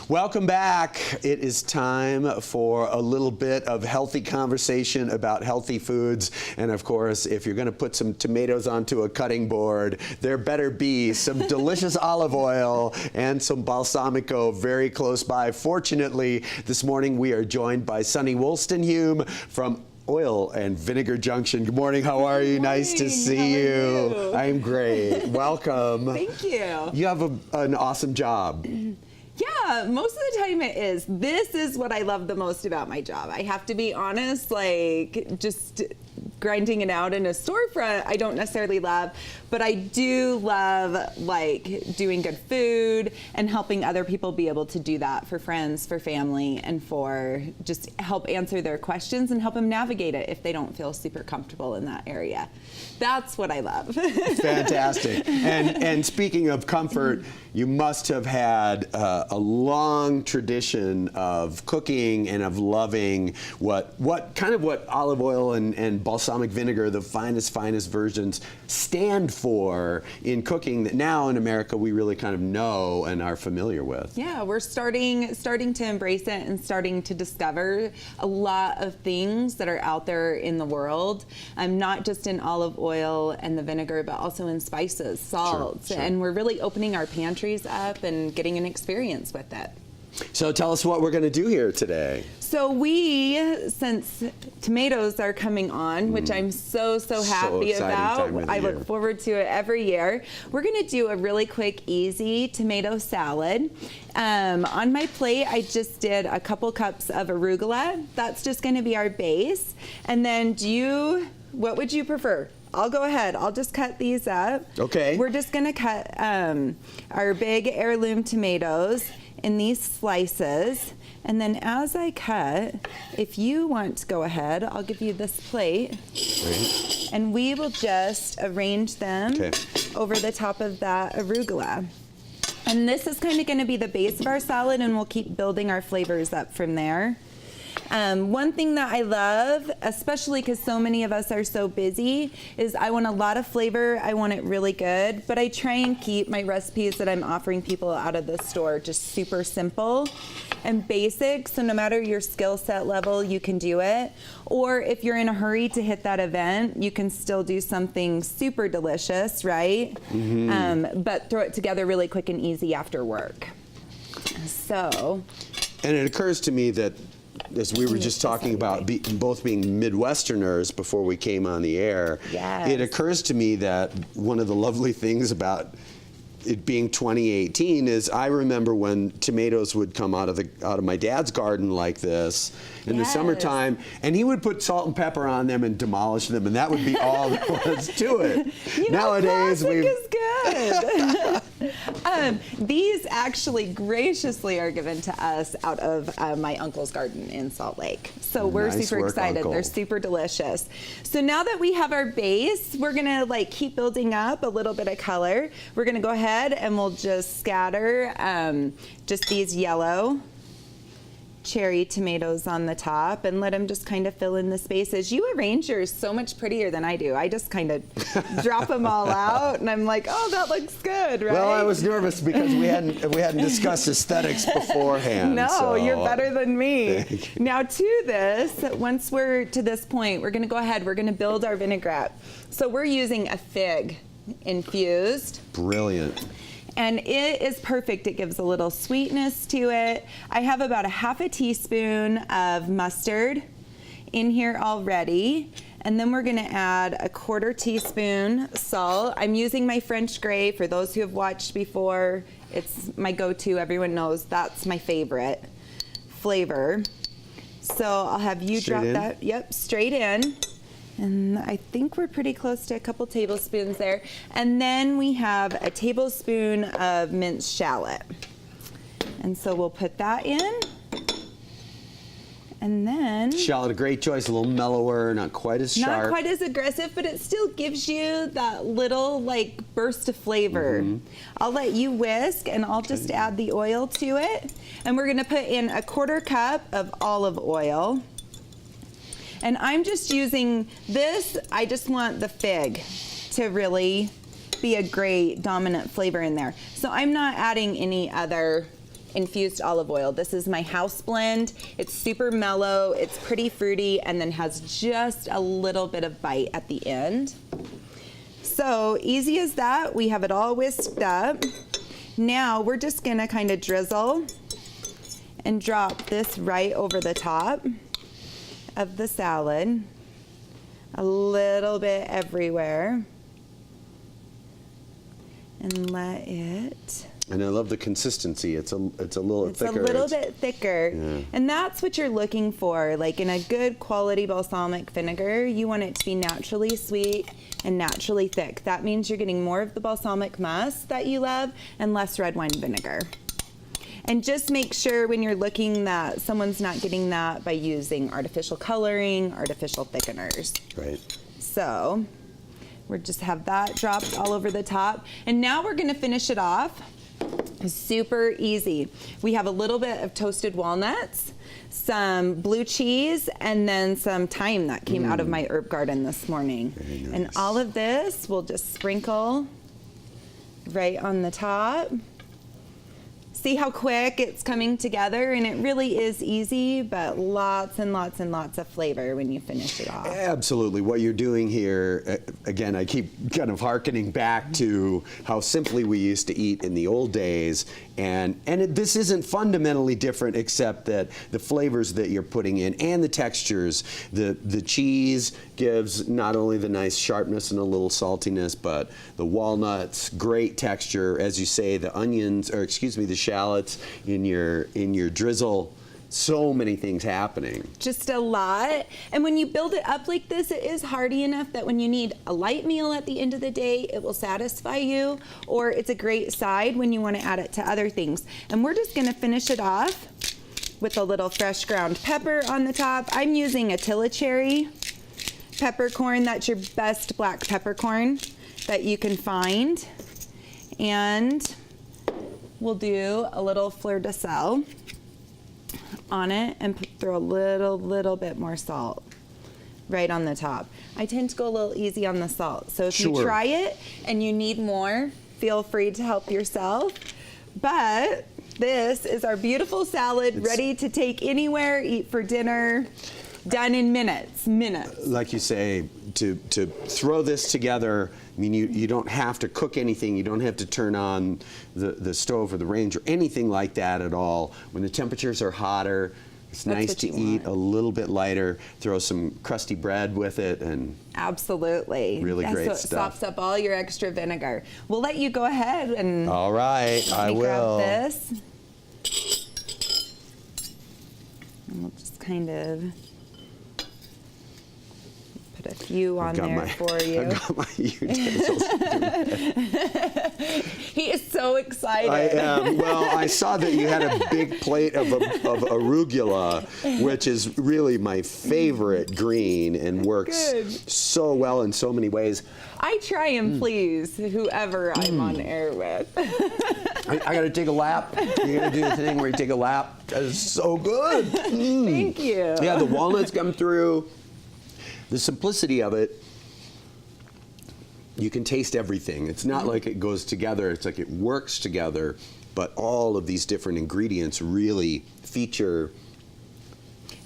Welcome back. It is time for a little bit of healthy conversation about healthy foods. And of course, if you're going to put some tomatoes onto a cutting board, there better be some delicious olive oil and some balsamico very close by. Fortunately, this morning we are joined by Suni Woolstenhulme from Oil and Vinegar Junction. Good morning. How are you? Nice to see you. I'm great. Welcome. Thank you. You have an awesome job. Yeah, most of the time it is. This is what I love the most about my job. I have to be honest, like just grinding it out in a storefront, I don't necessarily love, but I do love like doing good food and helping other people be able to do that for friends, for family, and for just help answer their questions and help them navigate it if they don't feel super comfortable in that area. That's what I love. Fantastic. And speaking of comfort, you must have had a long tradition of cooking and of loving what olive oil and balsamic vinegar, the finest versions, stand for in cooking that now in America we really kind of know and are familiar with. Yeah, we're starting to embrace it and starting to discover a lot of things that are out there in the world, not just in olive oil and the vinegar, but also in spices, salts, Sure. And we're really opening our pantries up and getting an experience with it. So tell us what we're going to do here today. So since tomatoes are coming on, which I'm so happy about, I look forward to it every year. We're going to do a really quick, easy tomato salad. On my plate, I just did a couple cups of arugula. That's just going to be our base. And then what would you prefer? I'll go ahead. I'll just cut these up. Okay. We're just going to cut our big heirloom tomatoes in these slices. And then as I cut, if you want to go ahead, I'll give you this plate. Great. And we will just arrange them over the top of that arugula. And this is kind of going to be the base of our salad, and we'll keep building our flavors up from there. One thing that I love, especially because so many of us are so busy, is I want a lot of flavor. I want it really good, but I try and keep my recipes that I'm offering people out of the store just super simple and basic. So no matter your skill set level, you can do it. Or if you're in a hurry to hit that event, you can still do something super delicious, right? Mm-hmm. But throw it together really quick and easy after work. And it occurs to me that as we were just talking about both being Midwesterners before we came on the air, it occurs to me that one of the lovely things about it being 2018 is I remember when tomatoes would come out of my dad's garden like this in the summertime, and he would put salt and pepper on them and demolish them, and that would be all there was to it. Nowadays, plastic is good. These actually graciously are given to us out of my uncle's garden in Salt Lake. So we're super excited. Uncle. They're super delicious. So now that we have our base, we're gonna keep building up a little bit of color. We're gonna go ahead and we'll just scatter just these yellow cherry tomatoes on the top and let them just kind of fill in the spaces. You arrange yours so much prettier than I do. I just kind of drop them all out and I'm like, oh, that looks good, right? Well, I was nervous because we hadn't discussed aesthetics beforehand. No, so. You're better than me. Now to this, once we're to this point, we're gonna go ahead, we're gonna build our vinaigrette. So we're using a fig infused. Brilliant. And it is perfect. It gives a little sweetness to it. I have about a half a teaspoon of mustard in here already. And then we're gonna add a 1/4 teaspoon salt. I'm using my French Gray. For those who have watched before, it's my go-to. Everyone knows that's my favorite flavor. So I'll have you drop that. Yep, straight in. And I think we're pretty close to a couple tablespoons there. And then we have a tablespoon of minced shallot. And so we'll put that in. And then... Shallot, a great choice, a little mellower, not quite as sharp. Not quite as aggressive, but it still gives you that little burst of flavor. Mm-hmm. I'll let you whisk and I'll just add the oil to it. And we're gonna put in a 1/4 cup of olive oil. And I'm just using this, I just want the fig to really be a great dominant flavor in there. So I'm not adding any other infused olive oil. This is my house blend. It's super mellow, it's pretty fruity, and then has just a little bit of bite at the end. So easy as that. We have it all whisked up. Now we're just gonna kind of drizzle and drop this right over the top of the salad. A little bit everywhere. And let it. And I love the consistency. It's a little thicker. It's a little bit thicker. Yeah. And that's what you're looking for. Like in a good quality balsamic vinegar, you want it to be naturally sweet and naturally thick. That means you're getting more of the balsamic must that you love and less red wine vinegar. And just make sure when you're looking that someone's not getting that by using artificial coloring, artificial thickeners. Right. So we just have that dropped all over the top. And now we're gonna finish it off. Super easy. We have a little bit of toasted walnuts, some blue cheese, and then some thyme that came out of my herb garden this morning. Very nice. And all of this we'll just sprinkle right on the top. See how quick it's coming together, and it really is easy, but lots and lots and lots of flavor when you finish it off. Absolutely. What you're doing here, again, I keep kind of hearkening back to how simply we used to eat in the old days, and this isn't fundamentally different except that the flavors that you're putting in and the textures, the cheese gives not only the nice sharpness and a little saltiness, but the walnuts, great texture, as you say, the onions, or excuse me, the shallots in your drizzle. So many things happening. Just a lot. And when you build it up like this, it is hearty enough that when you need a light meal at the end of the day, it will satisfy you, or it's a great side when you want to add it to other things. And we're just going to finish it off with a little fresh ground pepper on the top. I'm using a Cherry peppercorn. That's your best black peppercorn that you can find. And we'll do a little fleur de sel on it and throw a little bit more salt right on the top. I tend to go a little easy on the salt. So if you try it and you need more, feel free to help yourself. But this is our beautiful salad, ready to take anywhere, eat for dinner, done in minutes. Like you say, to throw this together, I mean, you don't have to cook anything. You don't have to turn on the stove or the range or anything like that at all. When the temperatures are hotter, it's nice to eat a little bit lighter. Throw some crusty bread with it, and absolutely, really great so it stuff. sops up all your extra vinegar. We'll let you go ahead and. All right, I will. Grab this. And we'll just kind of put a few on there for you. I've got my utensils. He is so excited. I am. Well, I saw that you had a big plate of arugula, which is really my favorite green and works so well in so many ways. I try and please whoever I'm on air with. I got to take a lap. You got to do the thing where you take a lap. That is so good. Thank you. Yeah, the walnuts come through. The simplicity of it, you can taste everything. It's not like it goes together. It's like it works together, but all of these different ingredients really feature.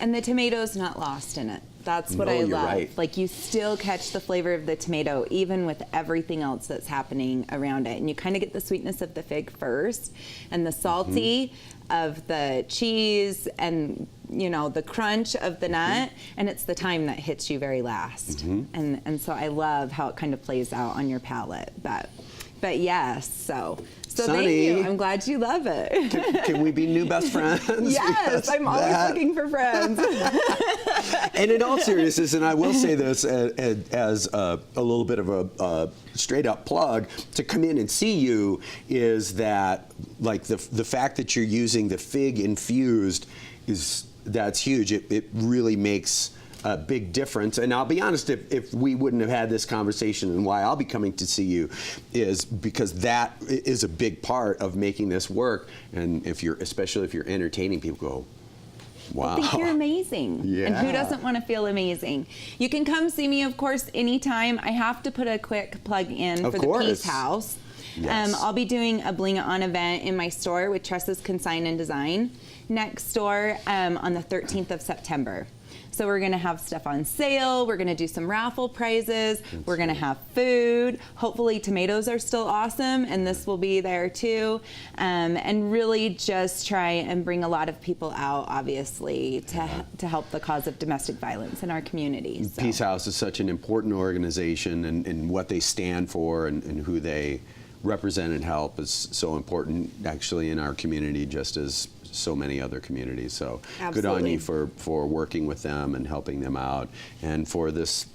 And the tomato's not lost in it. That's what I love. Right. Like, you still catch the flavor of the tomato even with everything else that's happening around it. And you kind of get the sweetness of the fig first and the salty of the cheese and, you know, the crunch of the nut, and it's the thyme that hits you very last. And so I love how it kind of plays out on your palate. But yes, so Suni, thank you. I'm glad you love it. Can we be new best friends? Yes, I'm always looking for friends. And in all seriousness, and I will say this as a little bit of a straight up plug, to come in and see you is that, like, the fact that you're using the fig infused that's huge. It really makes a big difference. And I'll be honest, if we wouldn't have had this conversation, and why I'll be coming to see you is because that is a big part of making this work. And especially if you're entertaining people, go, wow. I think you're amazing. Yeah. And who doesn't want to feel amazing? You can come see me, of course, anytime. I have to put a quick plug in for the Peace House. Yes. I'll be doing a Bling It On event in my store with Tressa's Consign and Design next door on the 13th of September. So we're gonna have stuff on sale, we're gonna do some raffle prizes, we're gonna have food, hopefully tomatoes are still awesome, and this will be there too, and really just try and bring a lot of people out, obviously, to help the cause of domestic violence in our community. So. Peace House is such an important organization, and what they stand for and who they represent and help is so important actually in our community, just as so many other communities. So good on you for working with them and helping them out, and for this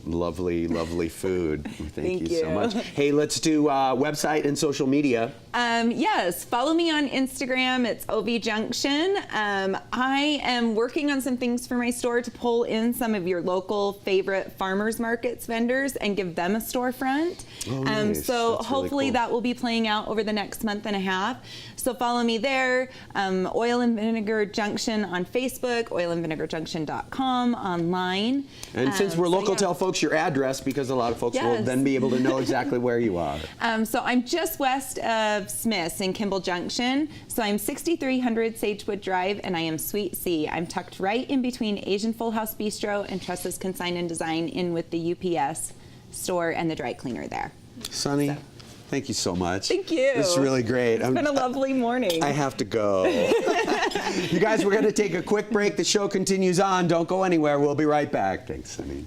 lovely food. Thank you so much. Hey, let's do website and social media. Yes, follow me on Instagram. It's OV Junction. I am working on some things for my store to pull in some of your local favorite farmers markets vendors and give them a storefront. Oh, nice. So That's hopefully really cool. that will be playing out over the next month and a half. So follow me there. Oil and Vinegar Junction on Facebook, oilandvinegarjunction.com online. And since we're local, yeah. tell folks your address, because a lot of folks will Yes. then be able to know exactly where you are. So I'm just west of Smith's in Kimball Junction. So I'm 6300 Sagewood Drive, and I am Suite C. I'm tucked right in between Asian Full House Bistro and Tressa's Consign and Design, in with the UPS store and the dry cleaner there. Sunny, thank you so much. Thank you. This is really great. It's been a lovely morning. I have to go. You guys, we're going to take a quick break. The show continues on. Don't go anywhere. We'll be right back. Thanks, Sunny.